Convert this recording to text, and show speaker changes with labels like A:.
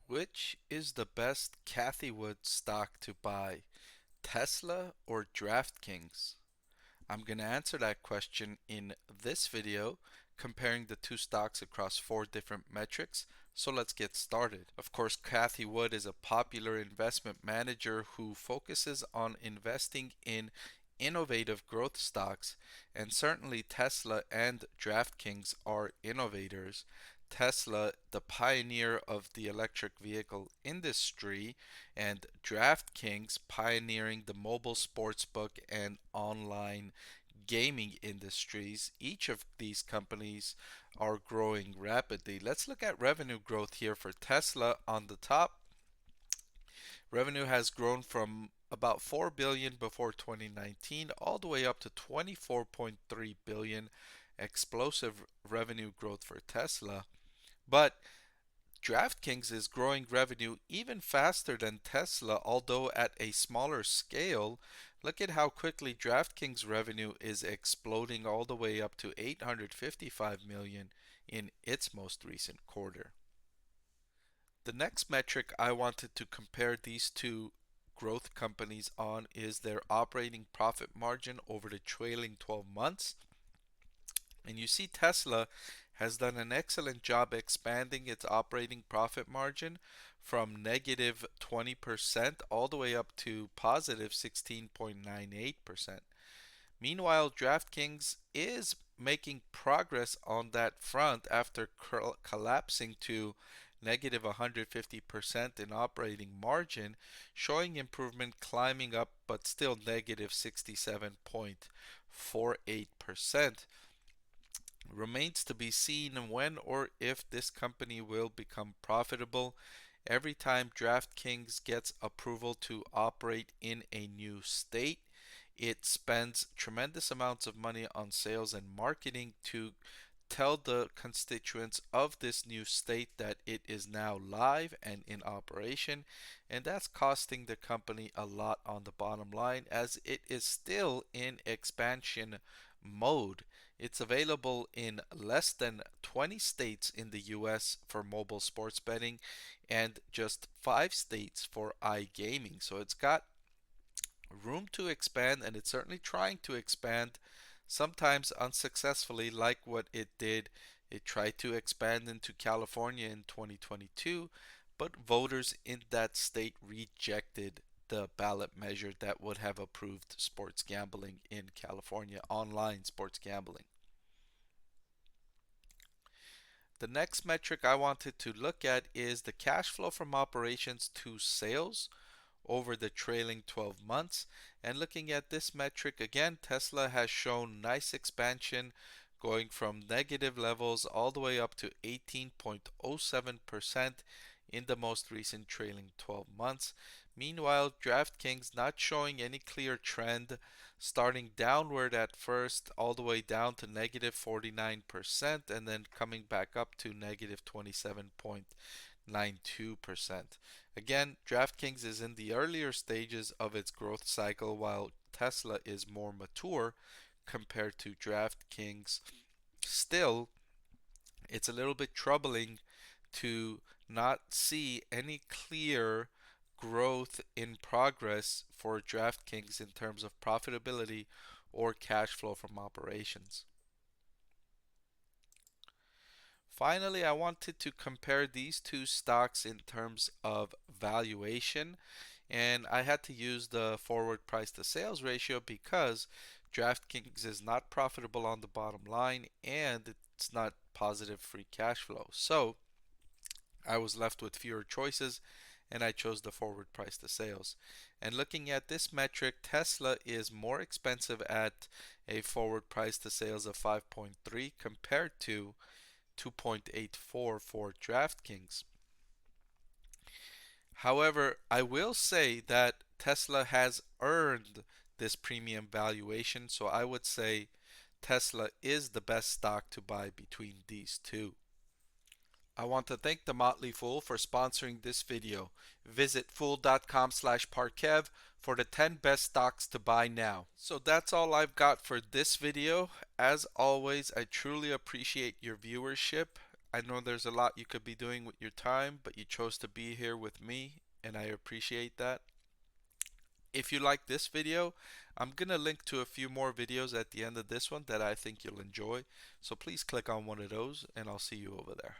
A: Which is the best Cathie Wood stock to buy, Tesla or DraftKings? I'm going to answer that question in this video, comparing the two stocks across 4 different metrics. So let's get started. Of course, Cathie Wood is a popular investment manager who focuses on investing in innovative growth stocks, and certainly Tesla and DraftKings are innovators. Tesla, the pioneer of the electric vehicle industry, and DraftKings, pioneering the mobile sportsbook and online gaming industries. Each of these companies are growing rapidly. Let's look at revenue growth here for Tesla on the top. Revenue has grown from about 4 billion before 2019 all the way up to 24.3 billion. Explosive revenue growth for Tesla. But DraftKings is growing revenue even faster than Tesla, although at a smaller scale. Look at how quickly DraftKings revenue is exploding all the way up to 855 million in its most recent quarter. The next metric I wanted to compare these two growth companies on is their operating profit margin over the trailing 12 months. And you see Tesla has done an excellent job expanding its operating profit margin from negative 20% all the way up to positive 16.98%. Meanwhile, DraftKings is making progress on that front after collapsing to negative 150% in operating margin, showing improvement climbing up but still negative 67.48%. Remains to be seen when or if this company will become profitable. Every time DraftKings gets approval to operate in a new state, it spends tremendous amounts of money on sales and marketing to tell the constituents of this new state that it is now live and in operation, and that's costing the company a lot on the bottom line as it is still in expansion mode. It's available in less than 20 states in the US for mobile sports betting and just 5 states for iGaming. So it's got room to expand, and it's certainly trying to expand, sometimes unsuccessfully, like what it did. It tried to expand into California in 2022, but voters in that state rejected the ballot measure that would have approved sports gambling in California, online sports gambling. The next metric I wanted to look at is the cash flow from operations to sales over the trailing 12 months. And looking at this metric again, Tesla has shown nice expansion going from negative levels all the way up to 18.07% in the most recent trailing 12 months. Meanwhile, DraftKings not showing any clear trend, starting downward at first, all the way down to negative 49%, and then coming back up to negative 27.92%. Again, DraftKings is in the earlier stages of its growth cycle, while Tesla is more mature compared to DraftKings. Still, it's a little bit troubling to not see any clear growth in progress for DraftKings in terms of profitability or cash flow from operations. Finally, I wanted to compare these two stocks in terms of valuation, and I had to use the forward price to sales ratio because DraftKings is not profitable on the bottom line and it's not positive free cash flow. So I was left with fewer choices and I chose the forward price to sales. And looking at this metric, Tesla is more expensive at a forward price to sales of 5.3 compared to 2.84 for DraftKings. However, I will say that Tesla has earned this premium valuation, so I would say Tesla is the best stock to buy between these two. I want to thank the Motley Fool for sponsoring this video. Visit fool.com/parkev for the 10 best stocks to buy now. So that's all I've got for this video. As always, I truly appreciate your viewership. I know there's a lot you could be doing with your time, but you chose to be here with me, and I appreciate that. If you like this video, I'm gonna link to a few more videos at the end of this one that I think you'll enjoy. So please click on one of those, and I'll see you over there.